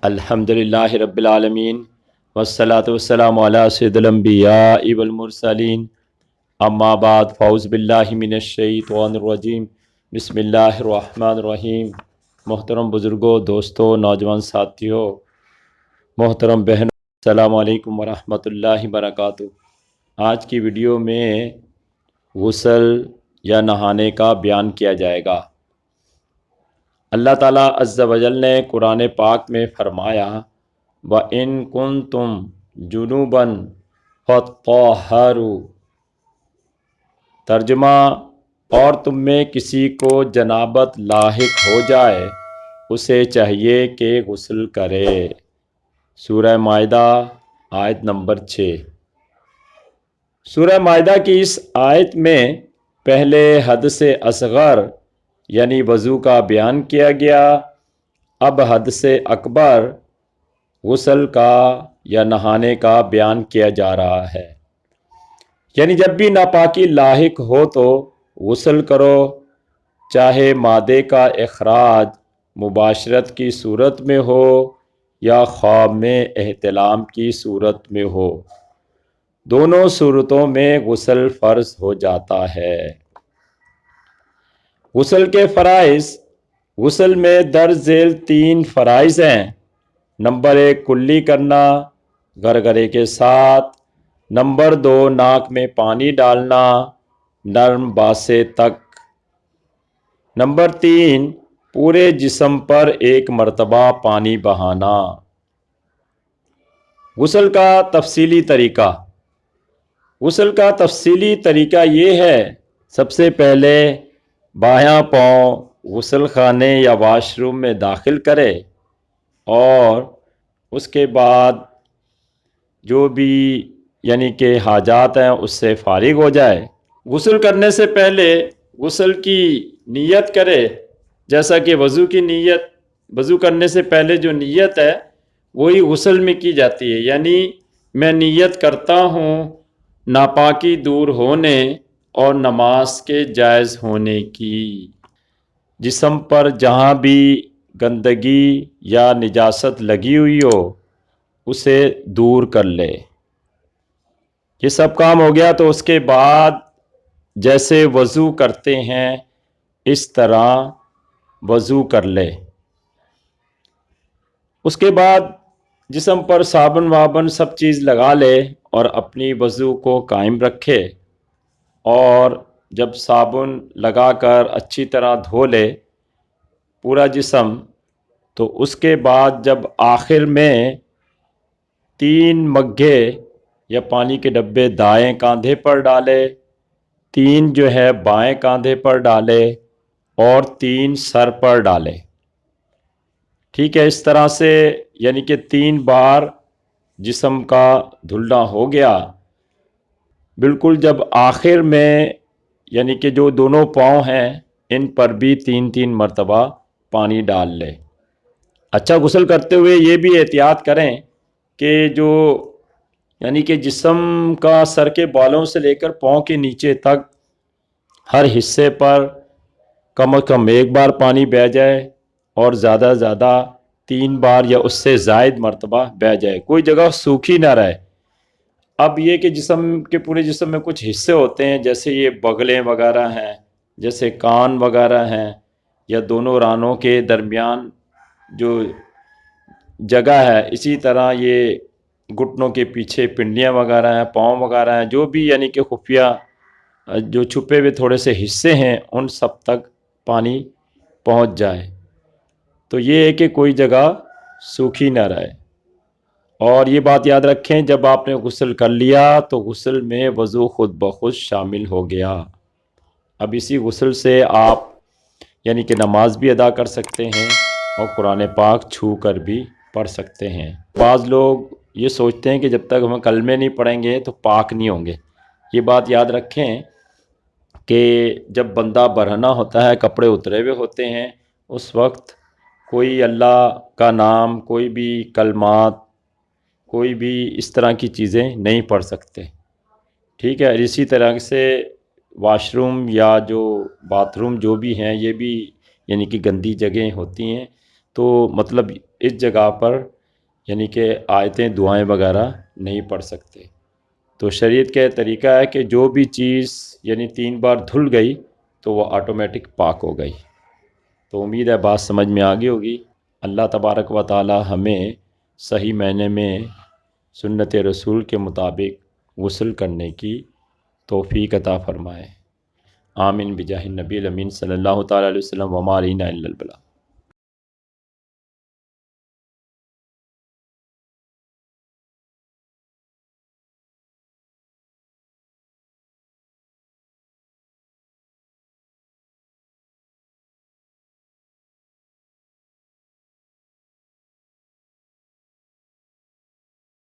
الحمدللہ رب العالمین والصلاة والسلام علی سید الانبیاء والمرسلین اما بعد فاعوذ باللہ من الشیطان الرجیم بسم اللہ الرحمن الرحیم۔ محترم بزرگوں، دوستوں، نوجوان ساتھیوں، محترم بہنوں، السلام علیکم ورحمۃ اللہ وبرکاتہ۔ آج کی ویڈیو میں غسل یا نہانے کا بیان کیا جائے گا۔ اللہ تعالیٰ عز و جل نے قرآن پاک میں فرمایا وَإِن كُنتُم جُنُوبًا فَاطَّهَّرُوا، ترجمہ، اور تم میں کسی کو جنابت لاحق ہو جائے اسے چاہیے کہ غسل کرے۔ سورہ مائدہ آیت نمبر 6۔ سورہ مائدہ کی اس آیت میں پہلے حدث اصغر یعنی وضو کا بیان کیا گیا، اب حدث اکبر غسل کا یا نہانے کا بیان کیا جا رہا ہے۔ یعنی جب بھی ناپاکی لاحق ہو تو غسل کرو، چاہے مادے کا اخراج مباشرت کی صورت میں ہو یا خواب میں احتلام کی صورت میں ہو، دونوں صورتوں میں غسل فرض ہو جاتا ہے۔ غسل کے فرائض، غسل میں درج ذیل 3 فرائض ہیں۔ نمبر 1 کلی کرنا گرگرے کے ساتھ، نمبر 2 ناک میں پانی ڈالنا نرم باسے تک، نمبر 3 پورے جسم پر 1 مرتبہ پانی بہانا۔ غسل کا تفصیلی طریقہ، غسل کا تفصیلی طریقہ یہ ہے، سب سے پہلے بایاں پاؤں غسل خانے یا واش روم میں داخل کرے اور اس کے بعد جو بھی یعنی کہ حاجات ہیں اس سے فارغ ہو جائے۔ غسل کرنے سے پہلے غسل کی نیت کرے، جیسا کہ وضو کی نیت، وضو کرنے سے پہلے جو نیت ہے وہی غسل میں کی جاتی ہے۔ یعنی میں نیت کرتا ہوں ناپاکی دور ہونے اور نماز کے جائز ہونے کی۔ جسم پر جہاں بھی گندگی یا نجاست لگی ہوئی ہو اسے دور کر لے۔ یہ سب کام ہو گیا تو اس کے بعد جیسے وضو کرتے ہیں اس طرح وضو کر لے۔ اس کے بعد جسم پر صابن وابن سب چیز لگا لے اور اپنی وضو کو قائم رکھے، اور جب صابن لگا کر اچھی طرح دھو لے پورا جسم تو اس کے بعد جب آخر میں 3 مگھے یا پانی کے ڈبے دائیں کاندھے پر ڈالے، 3 جو ہے بائیں کاندھے پر ڈالے اور 3 سر پر ڈالے۔ ٹھیک ہے، اس طرح سے یعنی کہ 3 بار جسم کا دھلنا ہو گیا۔ بالکل جب آخر میں یعنی کہ جو دونوں پاؤں ہیں ان پر بھی 3 مرتبہ پانی ڈال لے۔ اچھا، غسل کرتے ہوئے یہ بھی احتیاط کریں کہ جو یعنی کہ جسم کا سر کے بالوں سے لے کر پاؤں کے نیچے تک ہر حصے پر کم از کم 1 بار پانی بہہ جائے اور زیادہ سے زیادہ 3 بار یا اس سے زائد مرتبہ بہہ جائے، کوئی جگہ سوکھی نہ رہے۔ اب یہ کہ جسم کے پورے جسم میں کچھ حصے ہوتے ہیں، جیسے یہ بغلیں وغیرہ ہیں، جیسے کان وغیرہ ہیں، یا دونوں رانوں کے درمیان جو جگہ ہے، اسی طرح یہ گھٹنوں کے پیچھے پنڈلیاں وغیرہ ہیں، پاؤں وغیرہ ہیں، جو بھی یعنی کہ خفیہ جو چھپے ہوئے تھوڑے سے حصے ہیں ان سب تک پانی پہنچ جائے۔ تو یہ ہے کہ کوئی جگہ سوکھی نہ رہے۔ اور یہ بات یاد رکھیں، جب آپ نے غسل کر لیا تو غسل میں وضو خود بخود شامل ہو گیا۔ اب اسی غسل سے آپ یعنی کہ نماز بھی ادا کر سکتے ہیں اور قرآن پاک چھو کر بھی پڑھ سکتے ہیں۔ بعض لوگ یہ سوچتے ہیں کہ جب تک ہم کلمے نہیں پڑھیں گے تو پاک نہیں ہوں گے۔ یہ بات یاد رکھیں کہ جب بندہ برہنہ ہوتا ہے، کپڑے اترے ہوئے ہوتے ہیں، اس وقت کوئی اللہ کا نام، کوئی بھی کلمات، کوئی بھی اس طرح کی چیزیں نہیں پڑھ سکتے۔ ٹھیک ہے، اسی طرح سے واش روم یا جو باتھ روم جو بھی ہیں یہ بھی یعنی کہ گندی جگہیں ہوتی ہیں، تو مطلب اس جگہ پر یعنی کہ آیتیں دعائیں وغیرہ نہیں پڑھ سکتے۔ تو شریعت کا طریقہ ہے کہ جو بھی چیز یعنی 3 بار دھل گئی تو وہ آٹومیٹک پاک ہو گئی۔ تو امید ہے بات سمجھ میں آ گئی ہوگی۔ اللہ تبارک و تعالی ہمیں صحیح معنی میں سنت رسول کے مطابق غسل کرنے کی توفیق عطا فرمائے۔ آمین بجاہ النبی الامین صلی اللہ تعالی علیہ وسلم وما علینا الا البلاغ۔